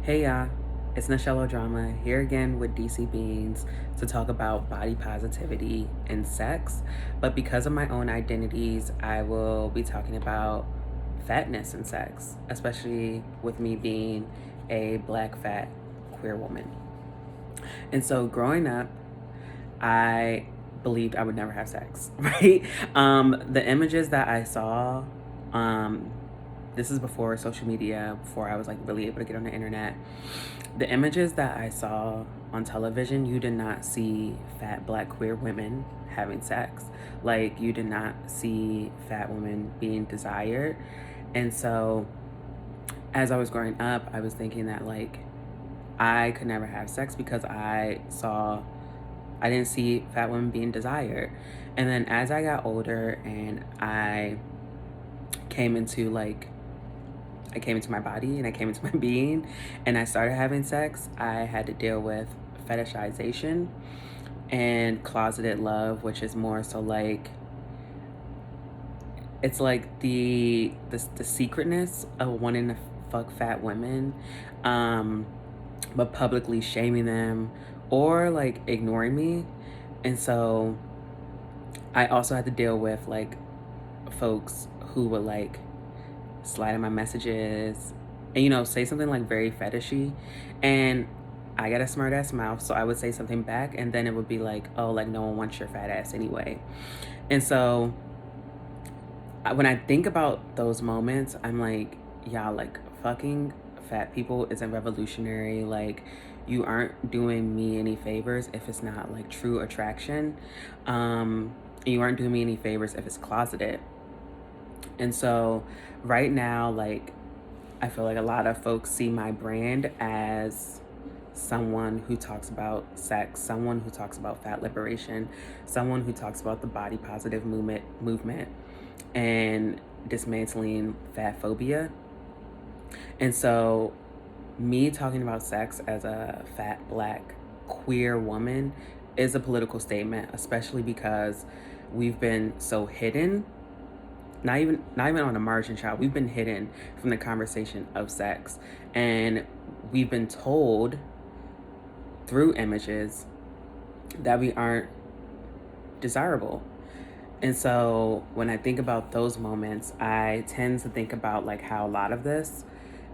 Hey y'all, it's Nichelle Drama here again with DC Beans to talk about body positivity and sex. But because of my own identities, I will be talking about fatness and sex, especially with me being a black fat queer woman. And so growing up, I believed I would never have sex, right? The images that I saw, um, this is before social media, before I was like really able to get on the internet. The images that I saw on television, you did not see fat black queer women having sex. Like, you did not see fat women being desired. And so, as I was growing up, I was thinking that, like, I could never have sex because I didn't see fat women being desired. And then as I got older and came into like, I came into my body and I came into my being and I started having sex, I had to deal with fetishization and closeted love, which is more so like, it's like the secretness of wanting to fuck fat women, um, but publicly shaming them or like ignoring me. And so I also had to deal with like folks who would like slide in my messages and say something like very fetishy, and I got a smart ass mouth, so I would say something back and then it would be like, oh, like no one wants your fat ass anyway. And so when I think about those moments, I'm like, y'all, like fucking fat people isn't revolutionary. Like, you aren't doing me any favors if it's not like true attraction. You aren't doing me any favors if it's closeted. And so right now, like, I feel like a lot of folks see my brand as someone who talks about sex, someone who talks about fat liberation, someone who talks about the body positive movement and dismantling fat phobia. And so me talking about sex as a fat black queer woman is a political statement, especially because we've been so hidden, not even on a margin, child. We've been hidden from the conversation of sex, and we've been told through images that we aren't desirable. And so when I think about those moments, I tend to think about like how a lot of this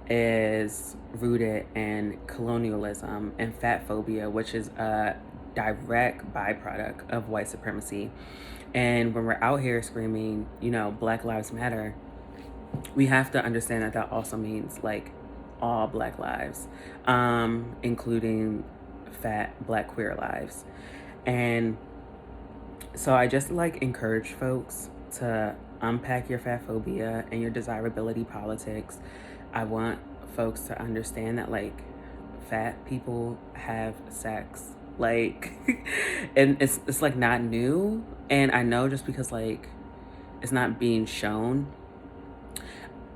is rooted in colonialism and fat phobia, which is a direct byproduct of white supremacy. And when we're out here screaming, Black Lives Matter, we have to understand that that also means like all Black lives, including fat Black queer lives. And so I just like encourage folks to unpack your fat phobia and your desirability politics. I want folks to understand that like fat people have sex. Like and it's like not new. And I know just because like it's not being shown,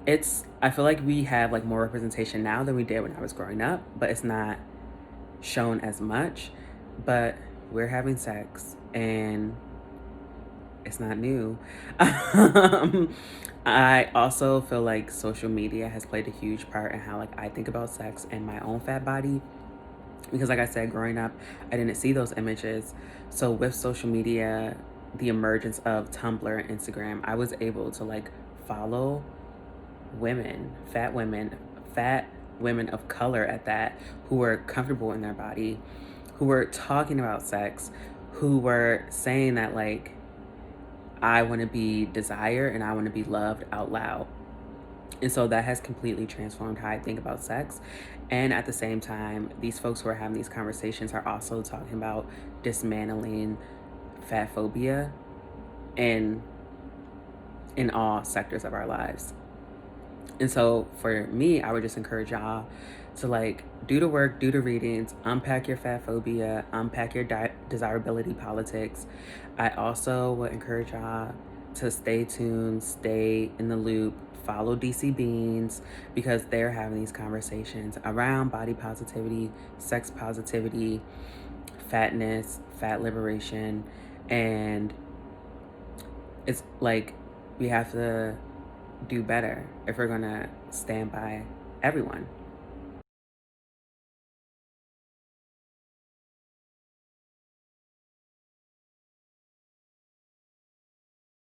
I feel like we have like more representation now than we did when I was growing up, but it's not shown as much. But we're having sex and it's not new. I also feel like social media has played a huge part in how like I think about sex and my own fat body, because like I said, growing up, I didn't see those images. So with social media, the emergence of Tumblr and Instagram, I was able to like follow women, fat women of color at that, who were comfortable in their body, who were talking about sex, who were saying that like, I want to be desired and I want to be loved out loud. And so that has completely transformed how I think about sex. And at the same time, these folks who are having these conversations are also talking about dismantling fat phobia in all sectors of our lives. And so for me, I would just encourage y'all to like do the work, do the readings, unpack your fat phobia, unpack your desirability politics. I also would encourage y'all to stay tuned, stay in the loop, follow DC Beans, because they're having these conversations around body positivity, sex positivity, fatness, fat liberation. And it's like we have to do better if we're gonna stand by everyone.